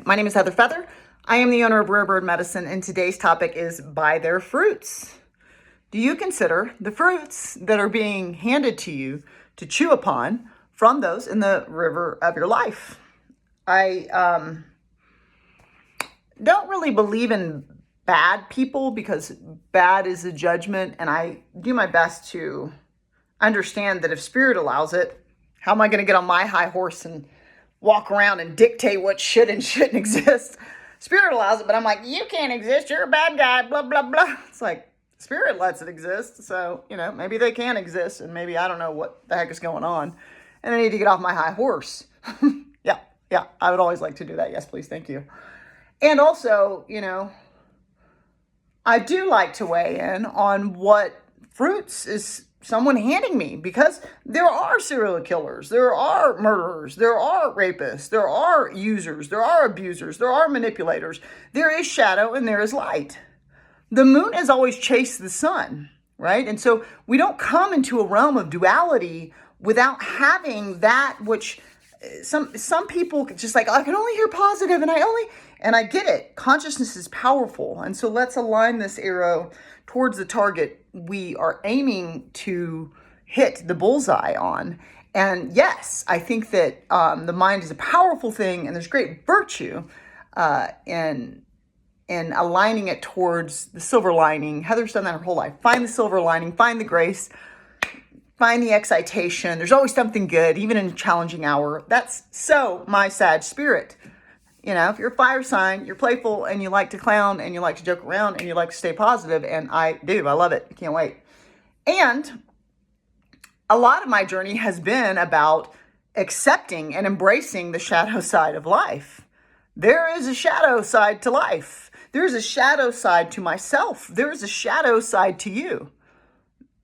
My name is Heather Feather. I am the owner of Rare Bird Medicine, and today's topic is by their fruits. Do you consider the fruits that are being handed to you to chew upon from those in the river of your life? I don't really believe in bad people because bad is a judgment, and I do my best to understand that if Spirit allows it, how am I going to get on my high horse and walk around and dictate what should and shouldn't exist? Spirit allows it, but I'm like, you can't exist. You're a bad guy, blah, blah, blah. It's like, Spirit lets it exist. So, maybe they can exist, and maybe I don't know what the heck is going on. And I need to get off my high horse. Yeah, I would always like to do that. Yes, please. Thank you. And also, I do like to weigh in on what fruits is someone handing me, because there are serial killers, there are murderers, there are rapists, there are users, there are abusers, there are manipulators. There is shadow and there is light. The moon has always chased the sun, right? And so we don't come into a realm of duality without having that which some people just like, I can only hear positive, and I get it. Consciousness is powerful. And so let's align this arrow towards the target we are aiming to hit the bullseye on. And yes, I think that the mind is a powerful thing, and there's great virtue in aligning it towards the silver lining. Heather's done that her whole life. Find the silver lining, find the grace, find the excitation. There's always something good, even in a challenging hour. That's so my Sag spirit. If you're a fire sign, you're playful and you like to clown and you like to joke around and you like to stay positive. And I do. I love it. I can't wait. And a lot of my journey has been about accepting and embracing the shadow side of life. There is a shadow side to life. There's a shadow side to myself. There is a shadow side to you.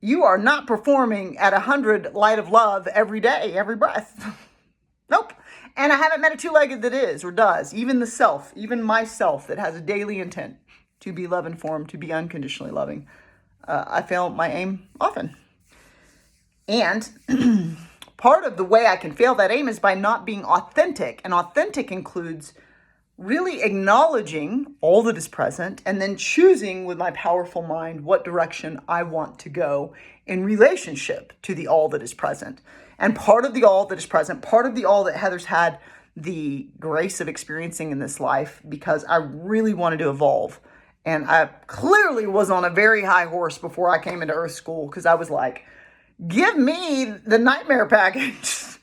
You are not performing at 100 light of love every day, every breath. Nope. And I haven't met a two-legged that is or does. Even the self, even myself that has a daily intent to be love-informed, to be unconditionally loving. I fail my aim often. And part of the way I can fail that aim is by not being authentic. And authentic includes really acknowledging all that is present and then choosing with my powerful mind what direction I want to go in relationship to the all that is present. And part of the all that is present, part of the all that Heather's had the grace of experiencing in this life, because I really wanted to evolve. And I clearly was on a very high horse before I came into Earth School, because I was like, give me the nightmare package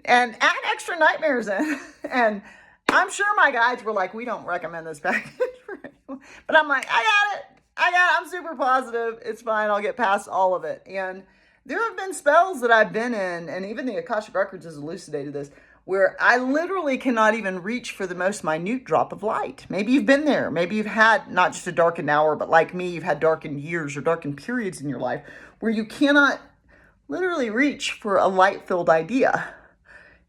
and add extra nightmares in. And I'm sure my guides were like, we don't recommend this package for anyone. But I'm like, I got it. I'm super positive. It's fine. I'll get past all of it. And there have been spells that I've been in, and even the Akashic Records has elucidated this, where I literally cannot even reach for the most minute drop of light. Maybe you've been there. Maybe you've had not just a darkened hour, but like me, you've had darkened years or darkened periods in your life where you cannot literally reach for a light-filled idea.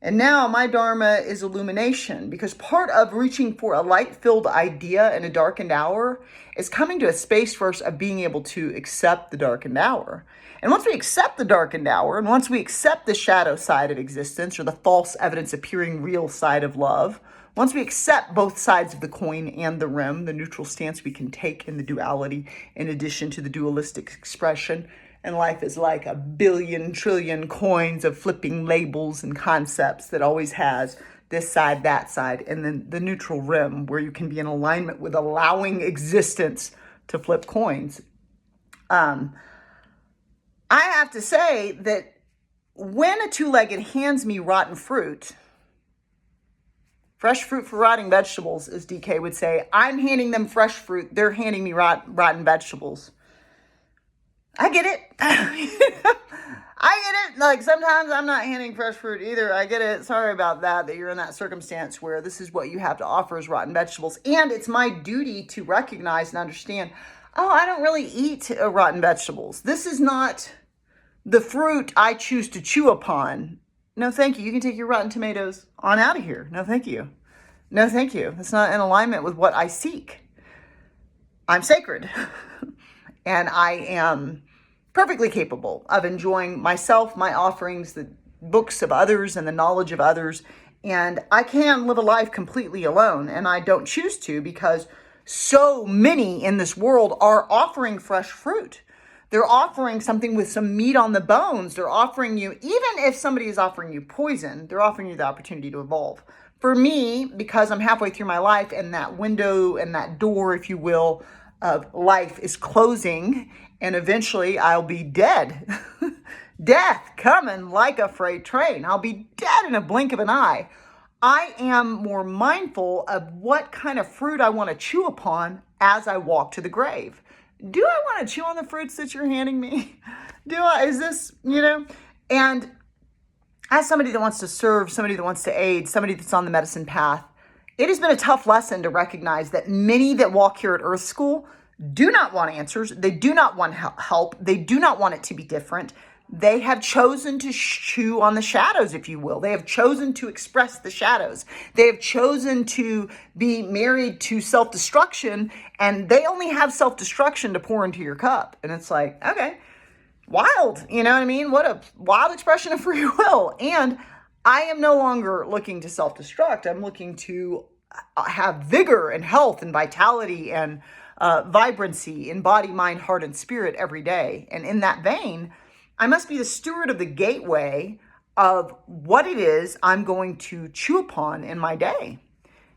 And now my dharma is illumination, because part of reaching for a light-filled idea in a darkened hour is coming to a space first of being able to accept the darkened hour. And once we accept the darkened hour, and once we accept the shadow side of existence, or the false evidence appearing real side of love, once we accept both sides of the coin and the rim, the neutral stance we can take in the duality in addition to the dualistic expression, and life is like a billion trillion coins of flipping labels and concepts that always has this side, that side, and then the neutral rim where you can be in alignment with allowing existence to flip coins. I have to say that when a two-legged hands me rotten fruit, fresh fruit for rotting vegetables, as DK would say, I'm handing them fresh fruit, they're handing me rotten vegetables. I get it. I get it. Like, sometimes I'm not handing fresh fruit either. I get it. Sorry about that you're in that circumstance where this is what you have to offer is rotten vegetables. And it's my duty to recognize and understand, I don't really eat rotten vegetables. This is not the fruit I choose to chew upon. No, thank you. You can take your rotten tomatoes on out of here. No, thank you. No, thank you. It's not in alignment with what I seek. I'm sacred. And I am perfectly capable of enjoying myself, my offerings, the books of others, and the knowledge of others And I can live a life completely alone, and I don't choose to because so many in this world are offering fresh fruit. They're offering something with some meat on the bones. They're offering you, even if somebody is offering you poison, they're offering you the opportunity to evolve. For me, because I'm halfway through my life and that window and that door, if you will, of life is closing, and eventually I'll be dead. Death coming like a freight train. I'll be dead in a blink of an eye. I am more mindful of what kind of fruit I want to chew upon as I walk to the grave. Do I want to chew on the fruits that you're handing me? Is this, And as somebody that wants to serve, somebody that wants to aid, somebody that's on the medicine path, it has been a tough lesson to recognize that many that walk here at Earth School do not want answers. They do not want help. They do not want it to be different. They have chosen to chew on the shadows, if you will. They have chosen to express the shadows. They have chosen to be married to self-destruction, and they only have self-destruction to pour into your cup. And it's like, okay, wild, you know what I mean? What a wild expression of free will. And I am no longer looking to self-destruct. I'm looking to have vigor and health and vitality and vibrancy in body, mind, heart, and spirit every day. And in that vein, I must be the steward of the gateway of what it is I'm going to chew upon in my day.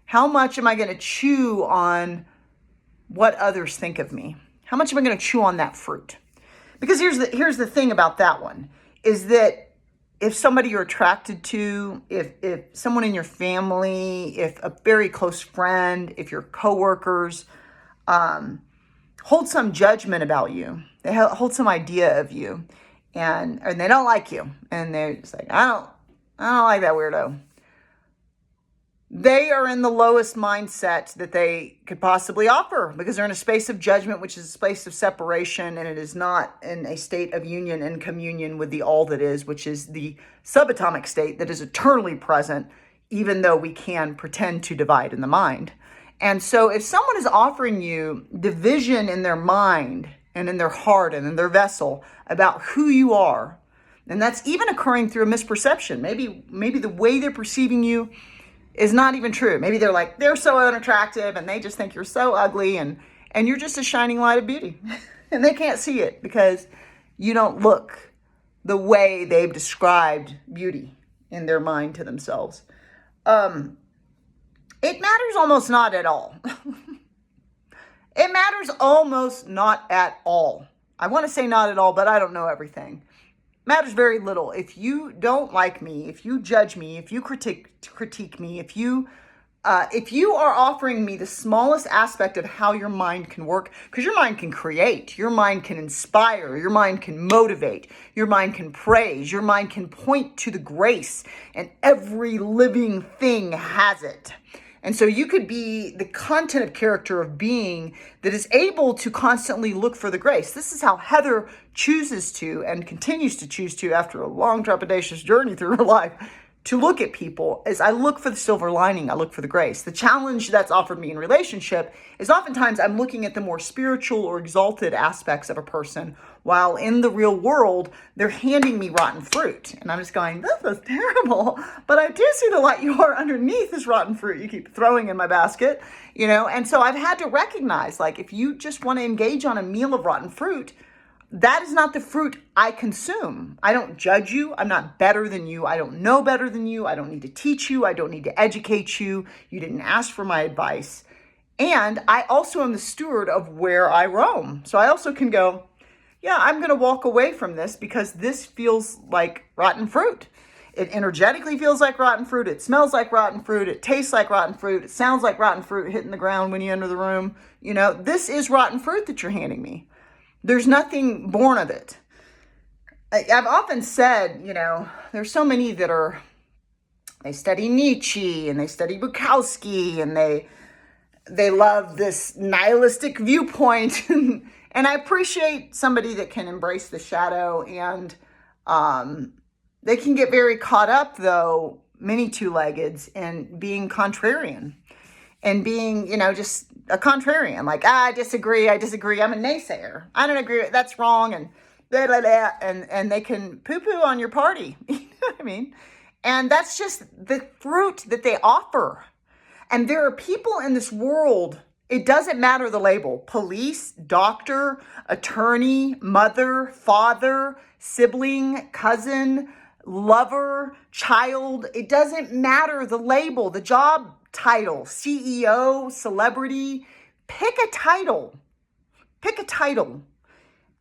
How much am I going to chew on what others think of me? How much am I going to chew on that fruit? Because here's the thing about that one, is that if somebody you're attracted to, if someone in your family, if a very close friend, if your coworkers hold some judgment about you, they hold some idea of you, and they don't like you, and they're just like, I don't like that weirdo. They are in the lowest mindset that they could possibly offer, because they're in a space of judgment, which is a space of separation, and it is not in a state of union and communion with the all that is, which is the subatomic state that is eternally present, even though we can pretend to divide in the mind. And so if someone is offering you division in their mind and in their heart and in their vessel about who you are, and that's even occurring through a misperception. Maybe the way they're perceiving you is not even true. Maybe they're like, they're so unattractive and they just think you're so ugly, and you're just a shining light of beauty. And they can't see it because you don't look the way they've described beauty in their mind to themselves. It matters almost not at all. It matters almost not at all. I want to say not at all, but I don't know everything. Matters very little. If you don't like me, if you judge me, if you critique me, if you are offering me the smallest aspect of how your mind can work, because your mind can create, your mind can inspire, your mind can motivate, your mind can praise, your mind can point to the grace, and every living thing has it. And so you could be the content of character of being that is able to constantly look for the grace. This is how Heather chooses to and continues to choose to, after a long trepidatious journey through her life, to look at people is I look for the silver lining. I look for the grace. The challenge that's offered me in relationship is oftentimes I'm looking at the more spiritual or exalted aspects of a person, while in the real world, they're handing me rotten fruit. And I'm just going, this is terrible. But I do see the light you are underneath this rotten fruit you keep throwing in my basket, And so I've had to recognize, like, if you just want to engage on a meal of rotten fruit, that is not the fruit I consume. I don't judge you. I'm not better than you. I don't know better than you. I don't need to teach you. I don't need to educate you. You didn't ask for my advice. And I also am the steward of where I roam. So I also can go, yeah, I'm going to walk away from this because this feels like rotten fruit. It energetically feels like rotten fruit. It smells like rotten fruit. It tastes like rotten fruit. It sounds like rotten fruit hitting the ground when you enter the room. This is rotten fruit that you're handing me. There's nothing born of it. I've often said, there's so many that they study Nietzsche and they study Bukowski and they love this nihilistic viewpoint. And I appreciate somebody that can embrace the shadow, and they can get very caught up, though, many two-leggeds, in being contrarian and being, just a contrarian. Like, I disagree. I'm a naysayer. I don't agree. That's wrong. And blah, blah, blah. And they can poo-poo on your party. You know what I mean? And that's just the fruit that they offer. And there are people in this world, it doesn't matter the label, police, doctor, attorney, mother, father, sibling, cousin, lover, child. It doesn't matter the label, the job title, CEO, celebrity. Pick a title. Pick a title.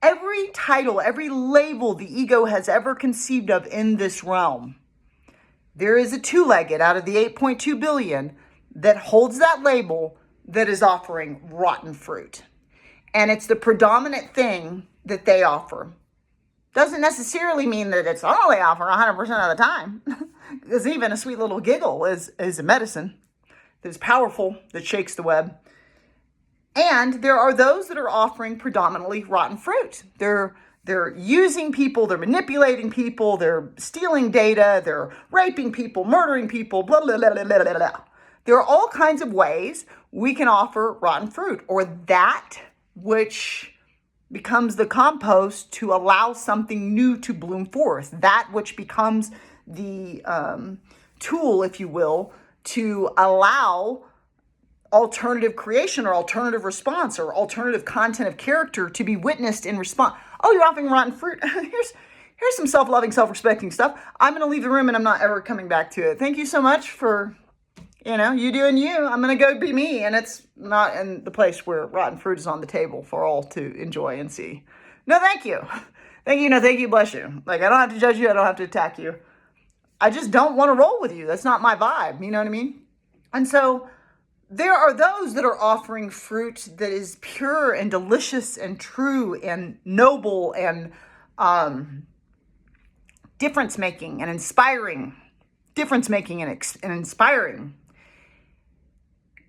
Every title, every label the ego has ever conceived of in this realm, there is a two-legged out of the 8.2 billion that holds that label that is offering rotten fruit. And it's the predominant thing that they offer. Doesn't necessarily mean that it's all they offer 100% of the time. Because even a sweet little giggle is a medicine that is powerful, that shakes the web. And there are those that are offering predominantly rotten fruit. They're using people, they're manipulating people, they're stealing data, they're raping people, murdering people, blah, blah, blah, blah, blah, blah. There are all kinds of ways we can offer rotten fruit, or that which becomes the compost to allow something new to bloom forth, that which becomes the tool, if you will, to allow alternative creation or alternative response or alternative content of character to be witnessed in response. Oh, you're offering rotten fruit. Here's some self-loving, self-respecting stuff. I'm going to leave the room and I'm not ever coming back to it. Thank you so much for, you doing you. I'm going to go be me. And it's not in the place where rotten fruit is on the table for all to enjoy and see. No, thank you. Thank you. No, thank you. Bless you. Like, I don't have to judge you. I don't have to attack you. I just don't want to roll with you. That's not my vibe. You know what I mean? And so there are those that are offering fruit that is pure and delicious and true and noble and difference-making and inspiring. Difference-making and inspiring.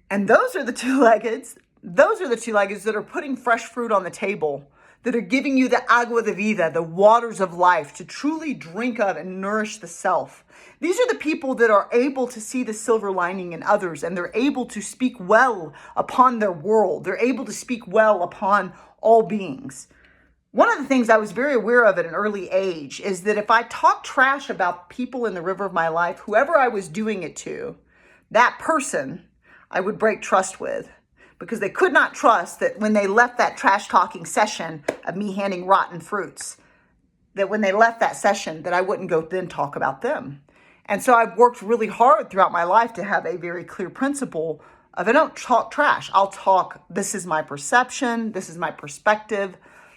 And those are the two-leggeds. Those are the two-leggeds that are putting fresh fruit on the table, that are giving you the agua de vida, the waters of life, to truly drink of and nourish the self. These are the people that are able to see the silver lining in others, and they're able to speak well upon their world. They're able to speak well upon all beings. One of the things I was very aware of at an early age is that if I talk trash about people in the river of my life, whoever I was doing it to, that person I would break trust with, because they could not trust that when they left that trash talking session of me handing rotten fruits, that when they left that session, that I wouldn't go then talk about them. And so I've worked really hard throughout my life to have a very clear principle of I don't talk trash. I'll talk, this is my perception, this is my perspective.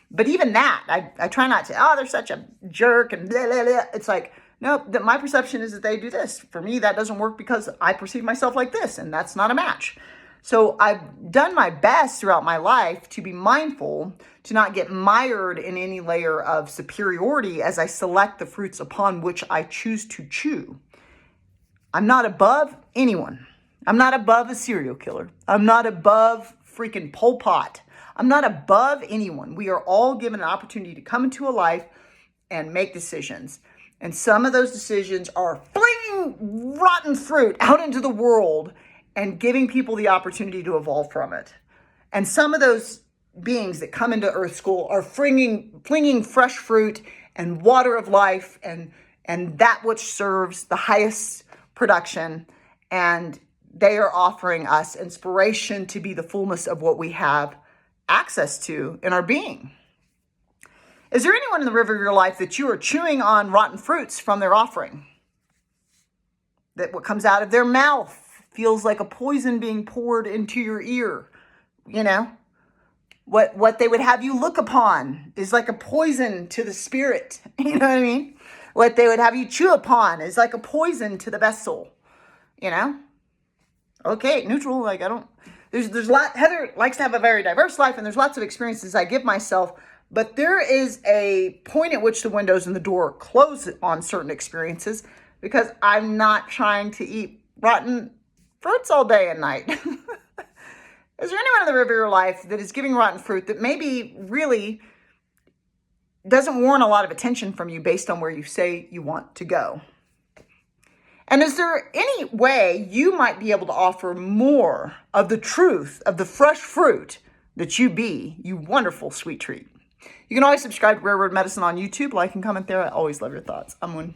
But even that, I try not to, they're such a jerk and blah, blah, blah. It's like, no, that my perception is that they do this. For me, that doesn't work because I perceive myself like this, and that's not a match. So I've done my best throughout my life to be mindful, to not get mired in any layer of superiority as I select the fruits upon which I choose to chew. I'm not above anyone. I'm not above a serial killer. I'm not above freaking Pol Pot. I'm not above anyone. We are all given an opportunity to come into a life and make decisions. And some of those decisions are flinging rotten fruit out into the world and giving people the opportunity to evolve from it. And some of those beings that come into Earth School are flinging fresh fruit and water of life and that which serves the highest production. And they are offering us inspiration to be the fullness of what we have access to in our being. Is there anyone in the river of your life that you are chewing on rotten fruits from their offering? That what comes out of their mouth feels like a poison being poured into your ear, What they would have you look upon is like a poison to the spirit, you know what I mean? What they would have you chew upon is like a poison to the vessel, Okay, neutral, there's a lot, Heather likes to have a very diverse life, and there's lots of experiences I give myself, but there is a point at which the windows and the door close on certain experiences because I'm not trying to eat rotten fruits all day and night. Is there anyone in the river of your life that is giving rotten fruit that maybe really doesn't warrant a lot of attention from you based on where you say you want to go? And is there any way you might be able to offer more of the truth of the fresh fruit that you be, you wonderful sweet treat? You can always subscribe to Rare Word Medicine on YouTube, like and comment there. I always love your thoughts. I'm Moon.